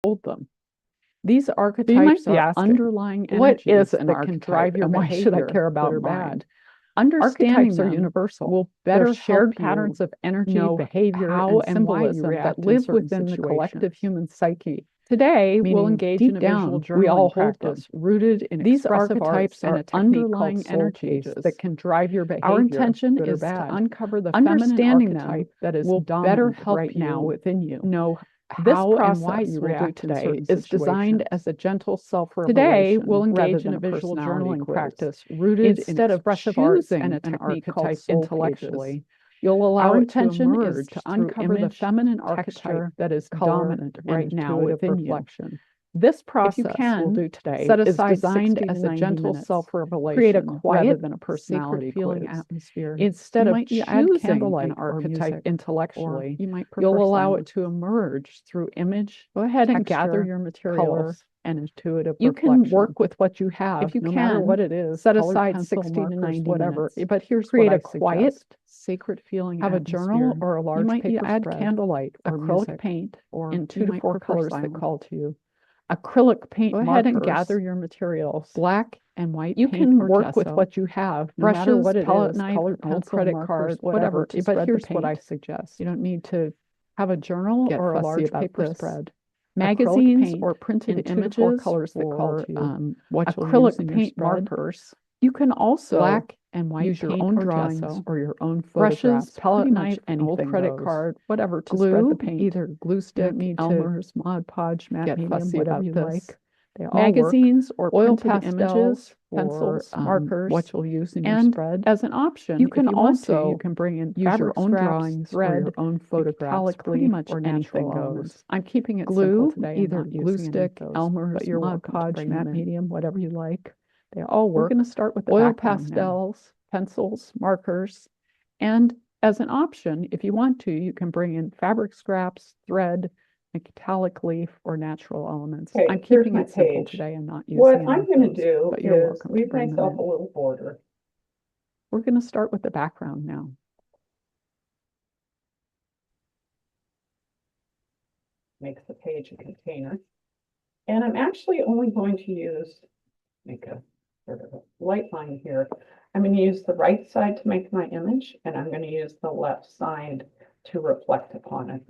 hold them. These archetypes are asking, underlying what energies is an that can drive archetype, your and why should I behavior, care about good or mine? bad. Understanding Archetypes are them universal. will They're better shared help patterns you of energy, know behavior, how and why you symbolism react that in live certain within the collective situations. human psyche. Today, we'll Meaning, engage deep in a visual down, we all journaling hold them, practice. rooted in These expressive archetypes arts and are a technique underlying called soul energies pages that can drive your behavior, Our intention good or is to bad. uncover the Understanding feminine archetype them that is will better dominant help right now you within you. know This how and why process you we'll do react in today certain is designed situations. as a gentle Today, self-revelation we'll rather engage in than a a visual personality journaling quiz. practice rooted in Instead of expressive arts and choosing a an technique called archetype soul intellectually, pages. You'll allow our it to intention is emerge to through uncover the image, feminine texture, archetype that is color, dominant and right now intuitive within reflection. you. This If process you we'll can, do today set is aside designed 60 to as a 90 gentle minutes. self-revelation Create a rather quiet, than a personality secret-feeling quiz. atmosphere. Instead You of might add choosing candlelight an or archetype music, or intellectually, you might you'll prefer allow silence. it to emerge through image, Go ahead and gather texture, your color, materials. and intuitive You can reflection. work with what you have, If you no can, matter what it is. set Colored aside pencil, 60 to markers, 90 whatever. minutes. But here's Create what a I quiet, suggest. sacred feeling Have a atmosphere. journal or a large You might paper add spread, candlelight or acrylic music, paint or in you 2 to might 4 prefer colors that silence. call to you. Acrylic paint Go markers, ahead and gather your materials. black and white You paint can or work with gesso, what you have, no matter brushes, what it palette is, knife, colored old pencil, credit markers, card, whatever. to But spread here's the what I paint. suggest. You don't need to Have a journal get or a fussy large about paper this. spread. Acrylic Magazines paint or printed in 2 to 4 images colors that call to you. what you'll use Acrylic in your paint spread. markers, You can also black and white use your paint own or drawings gesso, or your own brushes, photographs, palette pretty much knife, an old anything credit goes. card, whatever to spread the Glue, paint. either glue You stick, don't need to Elmer's, Mod Podge, matte get medium, fussy whatever about you this. like. They all work. Magazines or Oil printed pastels, images, pencils, or markers, what you'll use in your and spread. as an option, You can if you want to, also you can bring in use your fabric own scraps, drawings or thread, your own photographs, pretty metallic much or anything natural goes. elements. I'm keeping it Glue, simple today. either I'm not glue using any of stick, those, Elmer's, but you're Mod welcome to Podge, bring matte them in. medium, whatever you like. They all We're work. going to start with the Oil background now. pastels, pencils, markers, and as an option, if you want to, you can bring in fabric scraps, thread, metallic leaf, or natural elements. Okay, I'm here's keeping my it simple page. today and not using What any I'm of going to those, do but you're is welcome to leave bring them myself a in. little border. We're going to start with the background now. Makes the page a container. And I'm actually only going to make a sort of a light line here. I'm going to use the right side to make my image, and I'm going to use the left side to reflect upon it.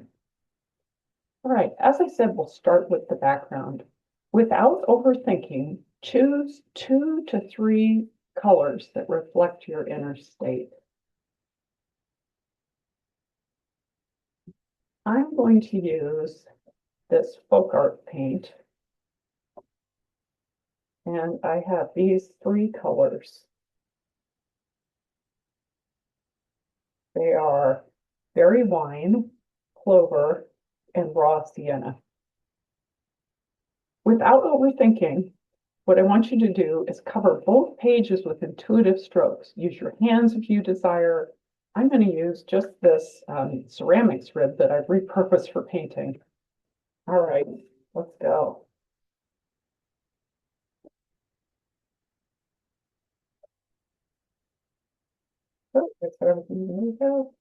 All right, as I said, we'll start with the background. Without overthinking, choose 2 to 3 colors that reflect your inner state. I'm going to use this folk art paint. And I have these 3 colors. They are berry wine, clover, and raw sienna. Without overthinking, what I want you to do is cover both pages with intuitive strokes. Use your hands if you desire. I'm going to use just this ceramics rib that I've repurposed for painting. All right, let's go. Oh, that's everything. There we go.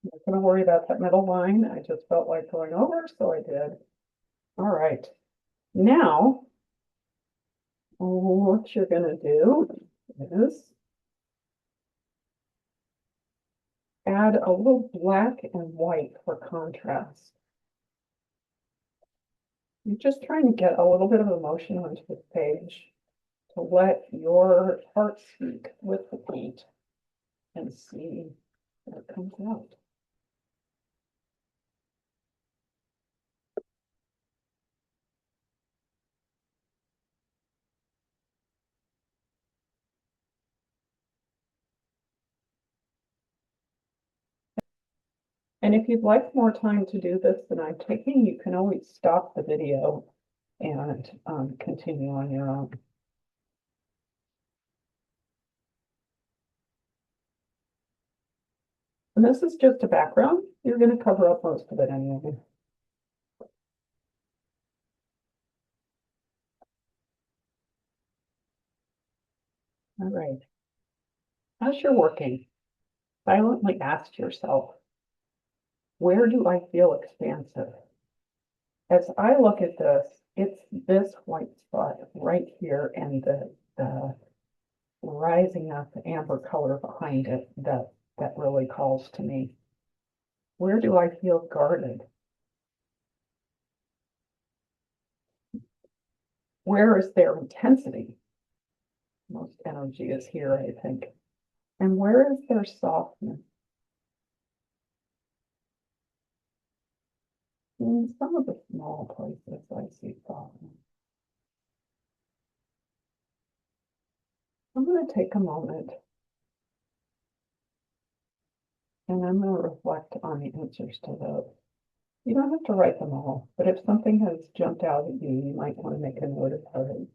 I'm not going to worry about that middle line. I just felt like going over, so I did. All right. Now, what you're going to do is add a little black and white for contrast. You're just trying to get a little bit of emotion onto this page to let your heart speak with the paint and see what comes out. And if you'd like more time to do this than I'm taking, you can always stop the video and continue on your own. And this is just a background. You're going to cover up most of it anyway. All right. As you're working, silently ask yourself, where do I feel expansive? As I look at this, it's this white spot right here and the rising up amber color behind it that really calls to me. Where do I feel guarded? Where is there intensity? Most energy is here, I think. And where is there softness? In some of the small places, I see softness. I'm going to take a moment and I'm going to reflect on the answers to those. You don't have to write them all, but if something has jumped out at you, you might want to make a note of it.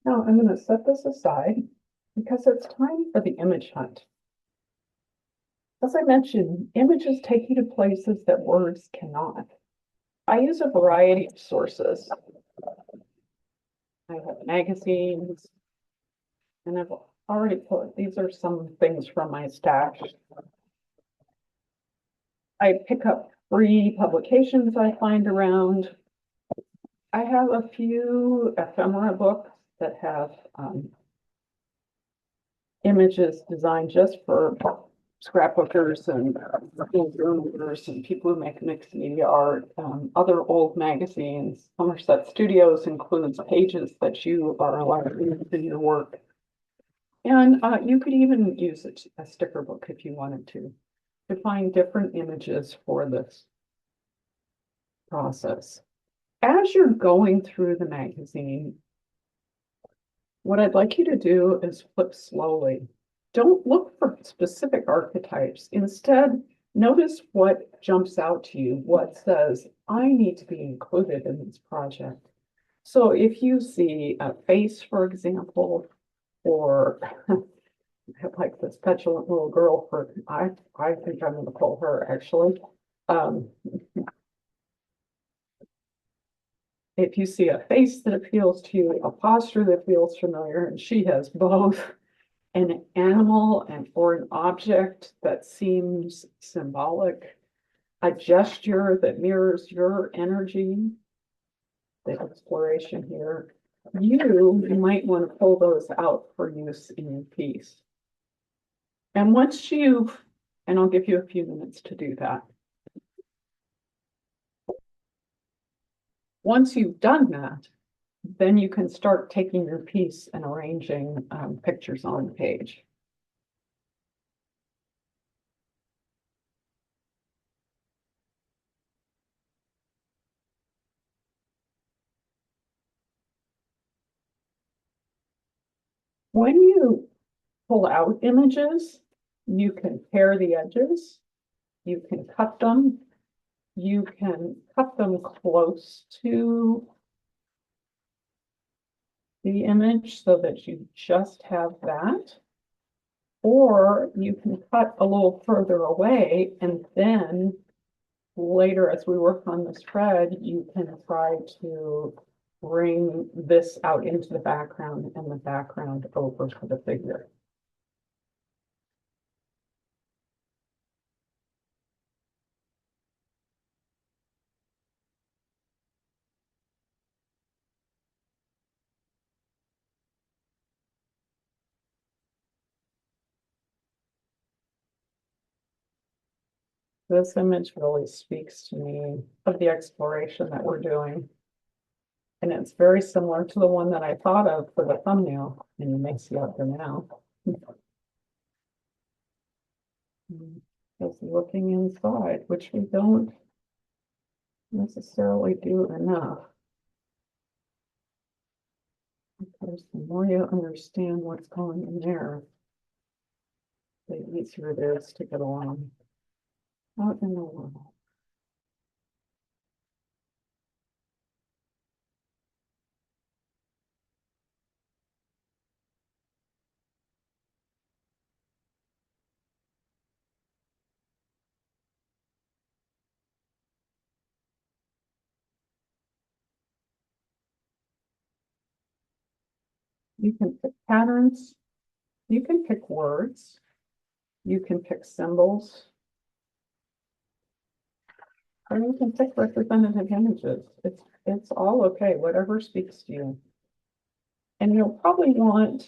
Now I'm going to set this aside because it's time for the image hunt. As I mentioned, images take you to places that words cannot. I use a variety of sources. I have magazines, and I've already put, these are some things from my stash. I pick up free publications I find around. I have a few ephemera books that have images designed just for scrapbookers and journalers and people who make mixed media art. Other old magazines. Somerset Studios includes pages that you are allowed to use in your work. And you could even use a sticker book if you wanted to find different images for this process. As you're going through the magazine, what I'd like you to do is flip slowly. Don't look for specific archetypes. Instead, notice what jumps out to you, what says, I need to be included in this project. So if you see a face, for example, or like this petulant little girl, I think I'm going to pull her actually. If you see a face that appeals to you, a posture that feels familiar, and she has both an animal or an object that seems symbolic, a gesture that mirrors your energy, the exploration here, you might want to pull those out for use in your piece. And once and I'll give you a few minutes to do that. Once you've done that, then you can start taking your piece and arranging pictures on the page. When you pull out images, you can pare the edges, you can cut them, you can cut them close to the image so that you just have that. Or you can cut a little further away and then later as we work on the spread, you can try to bring this out into the background and the background over to the figure. This image really speaks to me of the exploration that we're doing. And it's very similar to the one that I thought of for the thumbnail, and you may see out there now. Just looking inside, which we don't necessarily do enough. Because the more you understand what's going in there, the easier it is to get along out in the world. You can pick patterns, you can pick words, you can pick symbols, or you can pick representative images. It's all okay, whatever speaks to you. And you'll probably want,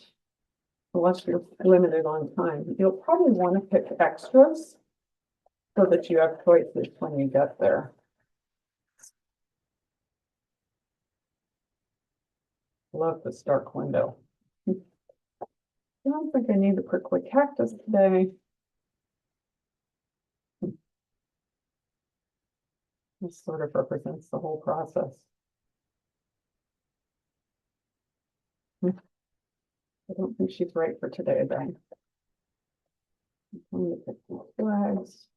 unless you're limited on time, you'll probably want to pick extras so that you have choices when you get there. Love this dark window. I don't think I need the prickly cactus today. This sort of represents the whole process. I don't think she's right for today, then. I'm going to pick the flags.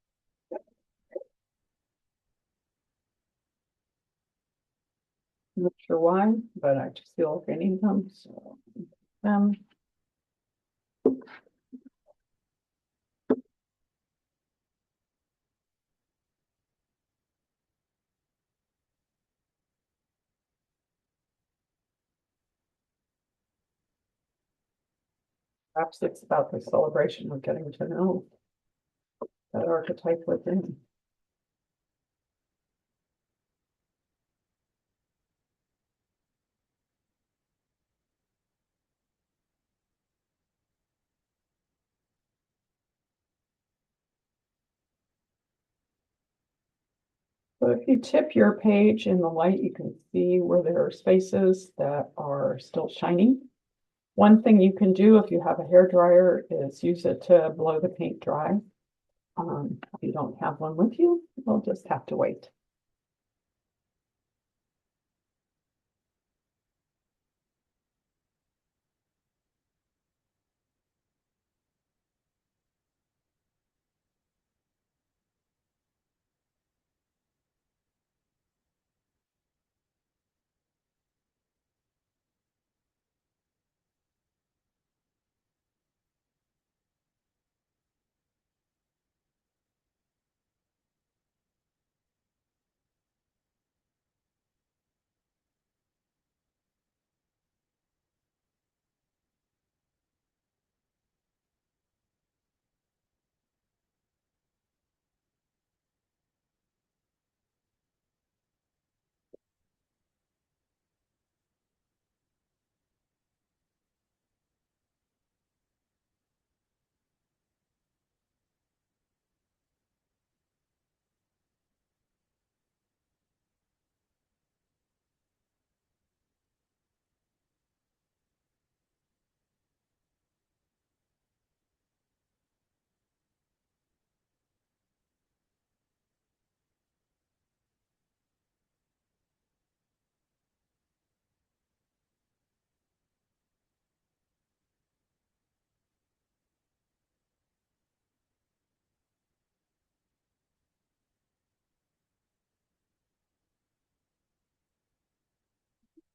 Not sure why, but I just feel like I need them. So, perhaps it's about the celebration of getting to know that archetype within. So if you tip your page in the light, you can see where there are spaces that are still shiny. One thing you can do if you have a hair dryer is use it to blow the paint dry. If you don't have one with you, you'll just have to wait.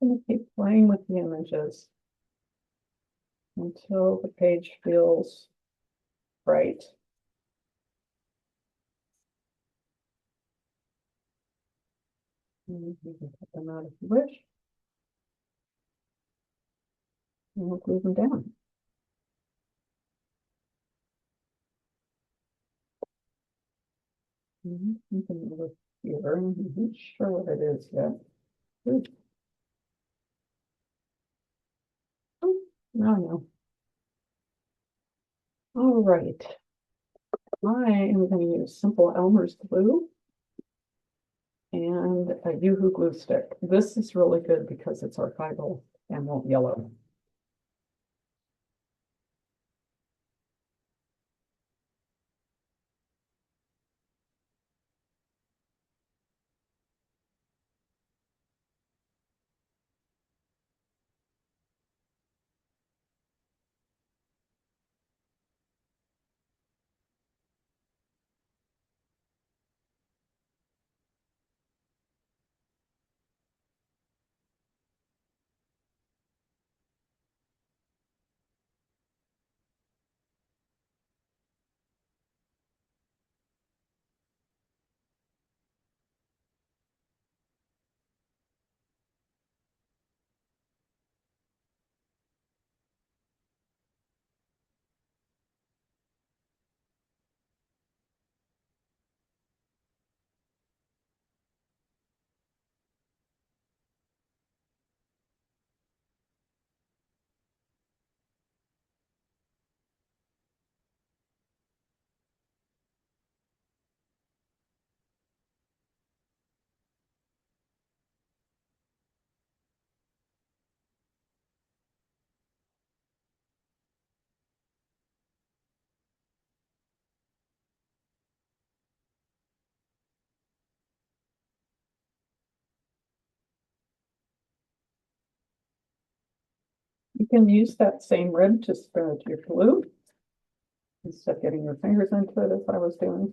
I'm going to keep playing with the images until the page feels right. And you can put them out if you wish. And we'll glue them down. You can look here. I'm not sure what it is yet. Ooh. Oh, now I know. All right. I am going to use simple Elmer's glue and a Yoo-hoo glue stick. This is really good because it's archival and won't yellow. can use that same rib to spread your glue instead of getting your fingers into it as I was doing.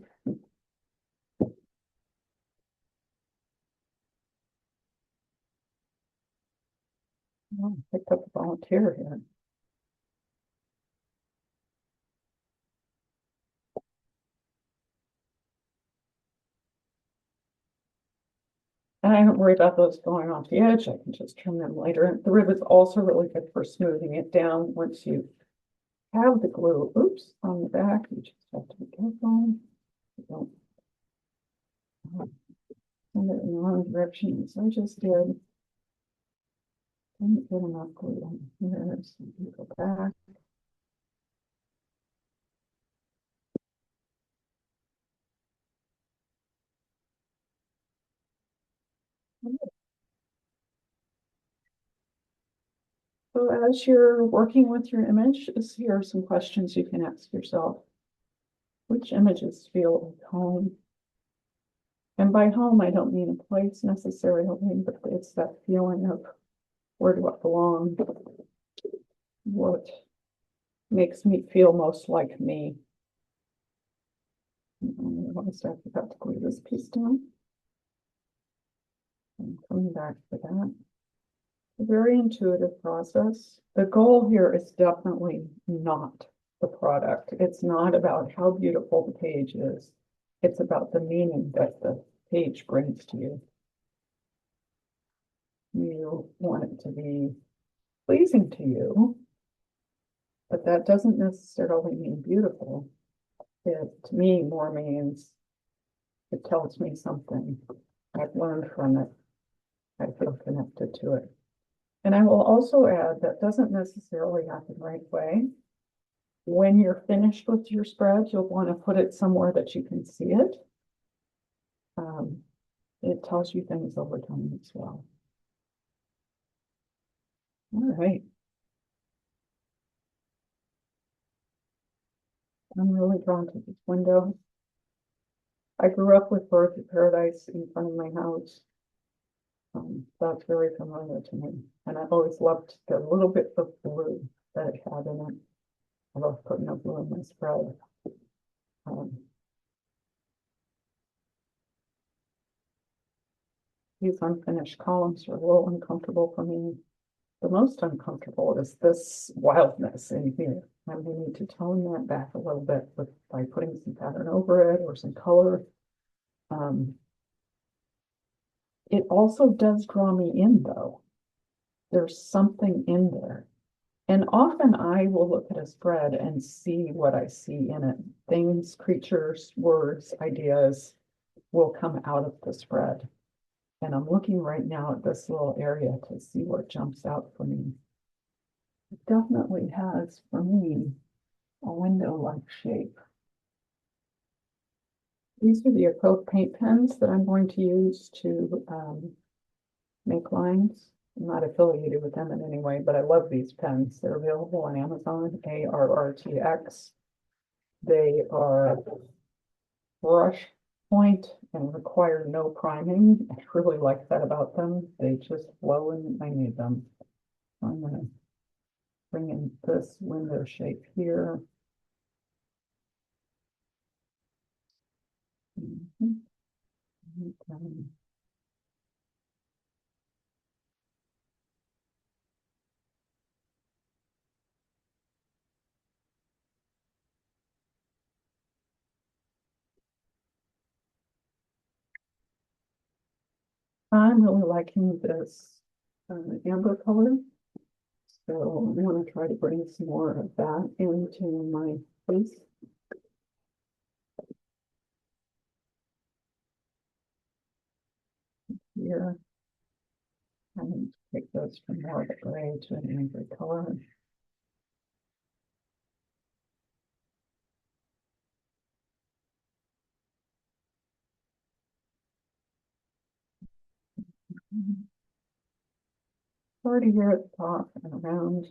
Oh, picked up a volunteer here. And I don't worry about those going off the edge. I can just trim them later. The rib is also really good for smoothing it down once you have the glue. Oops, on the back. You just have to be careful. Don't send it in the wrong direction as I just did. Didn't get enough glue on here, so you go back. So as you're working with your image, here are some questions you can ask yourself. Which images feel like home? And by home, I don't mean a place necessarily, but it's that feeling of where do I belong? What makes me feel most like me? I forgot to glue this piece down. I'm coming back for that. A very intuitive process. The goal here is definitely not the product. It's not about how beautiful the page is. It's about the meaning that the page brings to you. You want it to be pleasing to you, but that doesn't necessarily mean beautiful. It, to me, more means it tells me something. I've learned from it. I feel connected to it. And I will also add that doesn't necessarily happen right away. When you're finished with your spread, you'll want to put it somewhere that you can see it. It tells you things over time as well. All right. I'm really drawn to this window. I grew up with Birds of Paradise in front of my house. That's very familiar to me. And I've always loved the little bit of blue that it had in it. I love putting a blue in my spread. These unfinished columns are a little uncomfortable for me. The most uncomfortable is this wildness in here. And we need to tone that back a little bit by putting some pattern over it or some color. It also does draw me in though. There's something in there. And often I will look at a spread and see what I see in it. Things, creatures, words, ideas will come out of the spread. And I'm looking right now at this little area to see what jumps out for me. It definitely has, for me, a window-like shape. These are the acrylic paint pens that I'm going to use to make lines. I'm not affiliated with them in any way, but I love these pens. They're available on Amazon, ARRTX. They are brush point and require no priming. I really like that about them. They just flow when I need them. I'm going to bring in this window shape here. I'm really liking this amber color. So I want to try to bring some more of that into my piece. Here, I'm going to take those from more of the gray to an amber color. Already here at the top and around.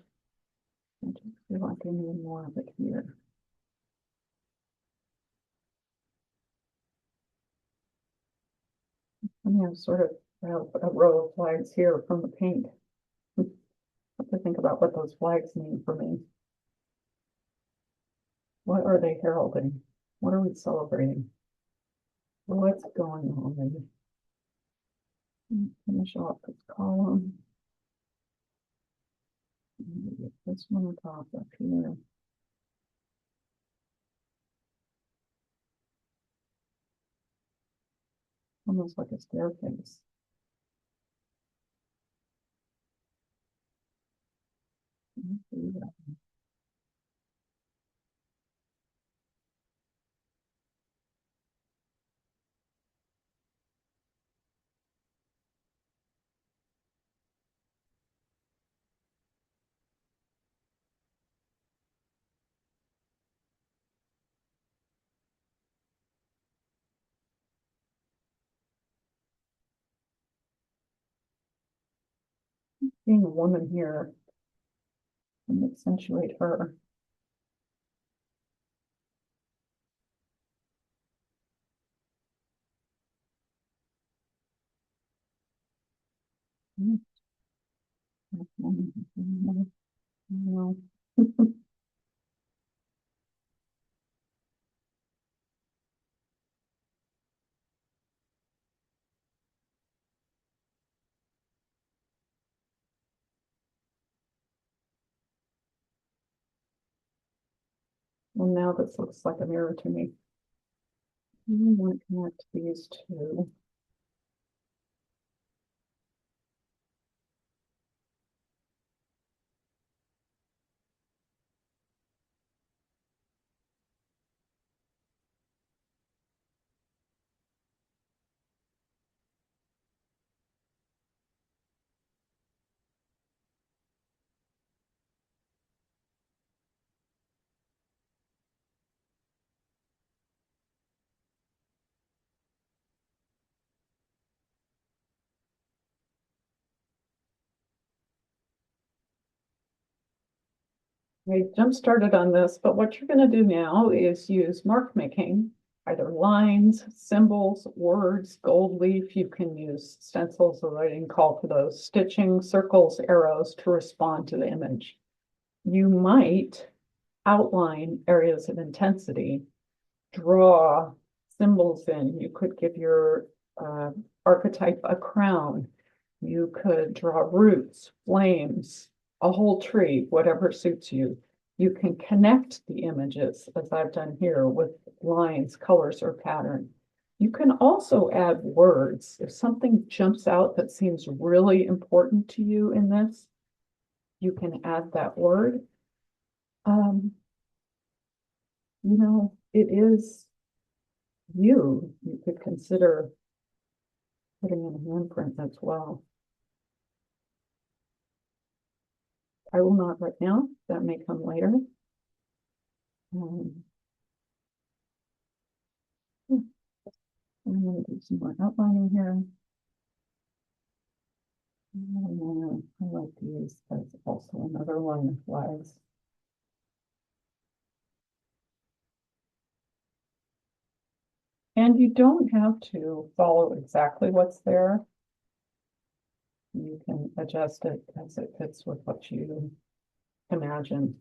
I just feel like I need more of it here. And I have sort of a row of lines here from the paint. have to think about what those flags mean for me. What are they heralding? What are we celebrating? What's going on? Finish off this column. Get this one on top up here. Almost like a staircase. Being a woman here and accentuate her. No. Well, now this looks like a mirror to me. I want to connect these two. I jump started on this, but what you're going to do now is use mark making, either lines, symbols, words, gold leaf. You can use stencils, or I didn't call for those, stitching, circles, arrows to respond to the image. You might outline areas of intensity, draw symbols in. You could give your archetype a crown. You could draw roots, flames, a whole tree, whatever suits you. You can connect the images, as I've done here, with lines, colors, or pattern. You can also add words. If something jumps out that seems really important to you in this, you can add that word. You know, it is you. You could consider putting in a handprint as well. I will not right now. That may come later. I'm going to do some more outlining here. I like to use as also another line of flags. And you don't have to follow exactly what's there. You can adjust it as it fits with what you imagine.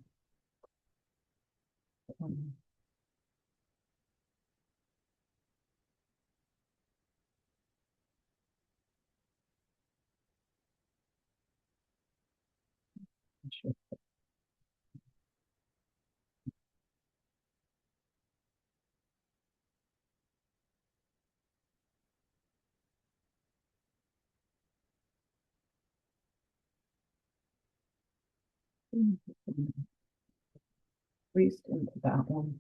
Least into that one.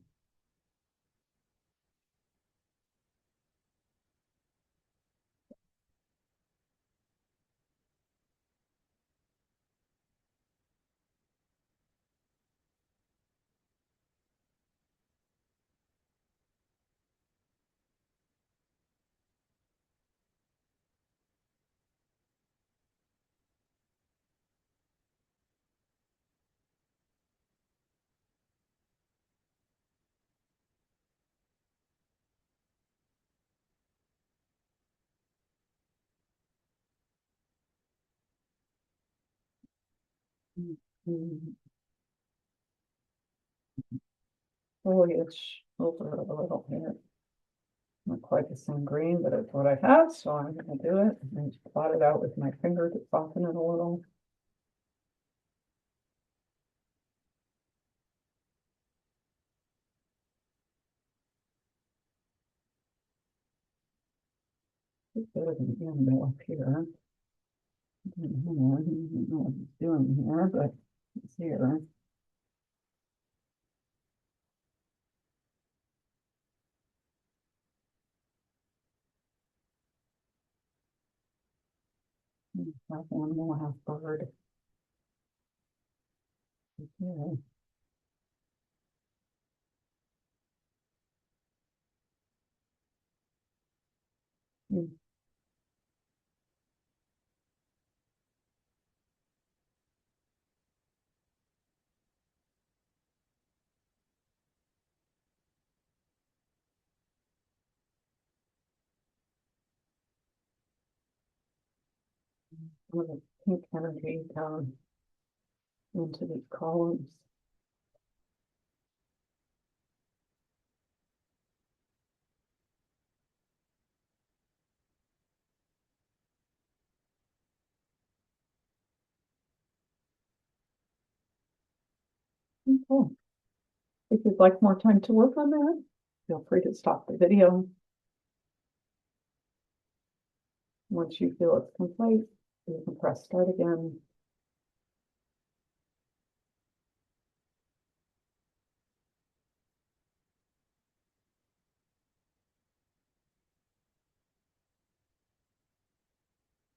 Mm, Foliage over a little here. Not quite the same green, but it's what I have, so I'm gonna do it and just plot it out with my finger to soften it a little. It's better than the animal up here. I don't know what he's doing here, but it's here. Half animal, half bird. Yeah. Mm. Some of the pink energy down into these columns. Okay. If you'd like more time to work on that, feel free to stop the video. Once you feel it's complete, you can press start again.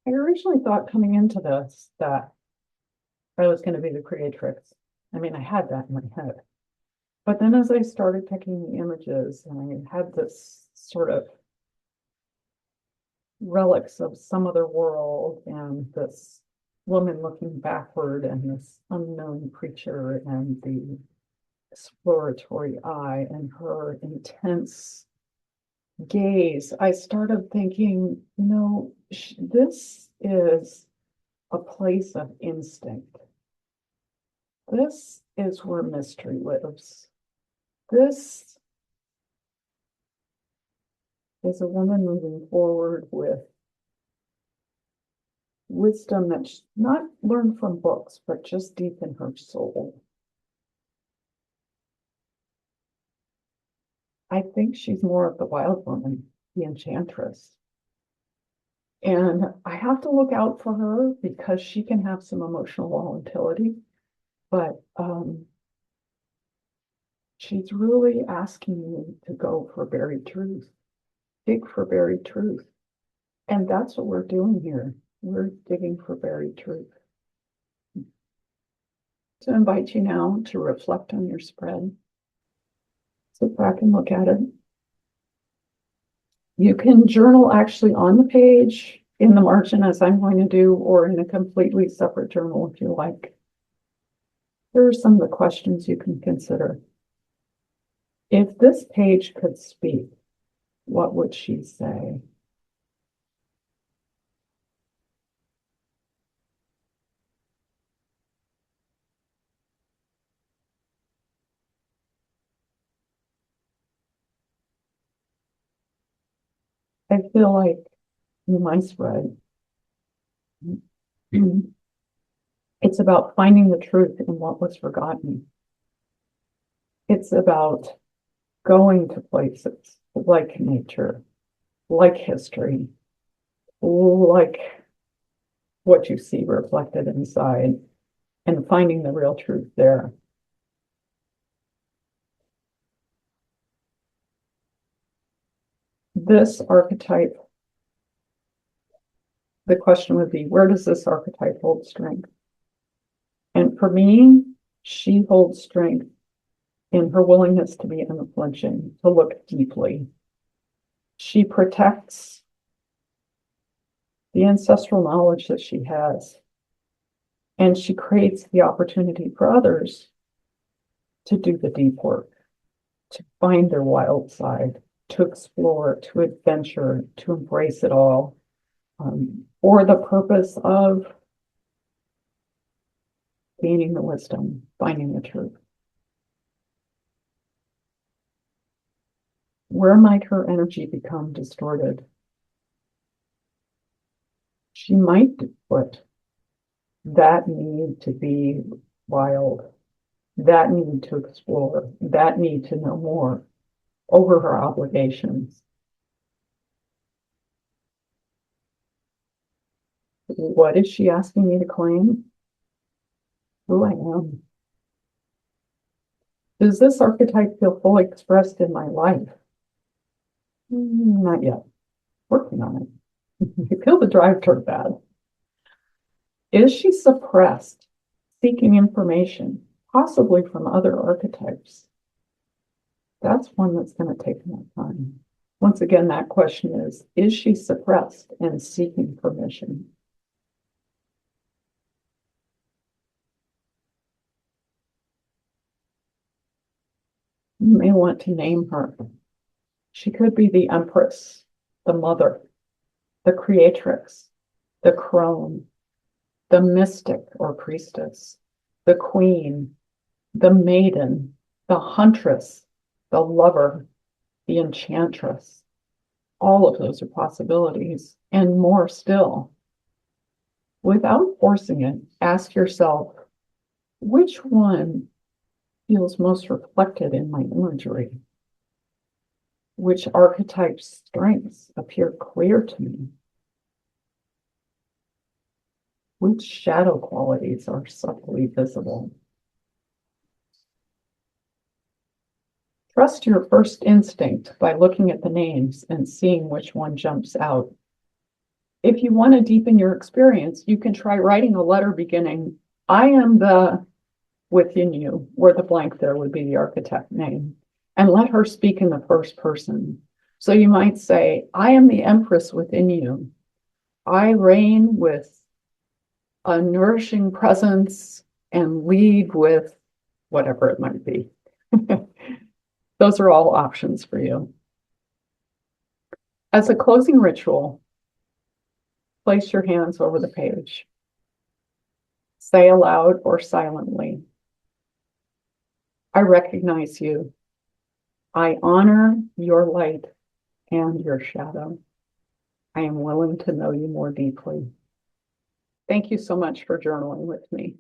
I originally thought coming into this that I was going to be the creatrix. I mean, I had that in my head. But then as I started picking the images, and I had this sort of relics of some other world, and this woman looking backward, and this unknown creature, and the exploratory eye, and her intense gaze, I started thinking, this is a place of instinct. This is where mystery lives. This is a woman moving forward with wisdom that's not learned from books, but just deep in her soul. I think she's more of the wild woman, the enchantress. And I have to look out for her because she can have some emotional volatility, but she's really asking me to go for buried truth, dig for buried truth. And that's what we're doing here. We're digging for buried truth. To invite you now to reflect on your spread. Sit back and look at it. You can journal actually on the page in the margin as I'm going to do, or in a completely separate journal if you like. Here are some of the questions you can consider. If this page could speak, what would she say? I feel like in my spread, it's about finding the truth in what was forgotten. It's about going to places like nature, like history, like what you see reflected inside, and finding the real truth there. This archetype, the question would be, where does this archetype hold strength? And for me, she holds strength in her willingness to be unflinching, to look deeply. She protects the ancestral knowledge that she has, and she creates the opportunity for others to do the deep work, to find their wild side, to explore, to adventure, to embrace it all, for the purpose of gaining the wisdom, finding the truth. Where might her energy become distorted? She might put that need to be wild, that need to explore, that need to know more over her obligations. What is she asking me to claim? Who I am. Does this archetype feel fully expressed in my life? Not yet. Working on it. I feel the drive toward that. Is she suppressed, seeking information, possibly from other archetypes? That's one that's going to take more time. Once again, that question is she suppressed and seeking permission? You may want to name her. She could be the Empress, the Mother, the Creatrix, the Crone, the Mystic or Priestess, the Queen, the Maiden, the Huntress, the Lover, the Enchantress. All of those are possibilities, and more still. Without forcing it, ask yourself, which one feels most reflected in my imagery? Which archetype's strengths appear clear to me? Which shadow qualities are subtly visible? Trust your first instinct by looking at the names and seeing which one jumps out. If you want to deepen your experience, you can try writing a letter beginning, I am the within you, where the blank there would be the archetype name, and let her speak in the first person. So you might say, I am the Empress within you. I reign with a nourishing presence and lead with whatever it might be. Those are all options for you. As a closing ritual, place your hands over the page. Say aloud or silently, I recognize you. I honor your light and your shadow. I am willing to know you more deeply. Thank you so much for journaling with me.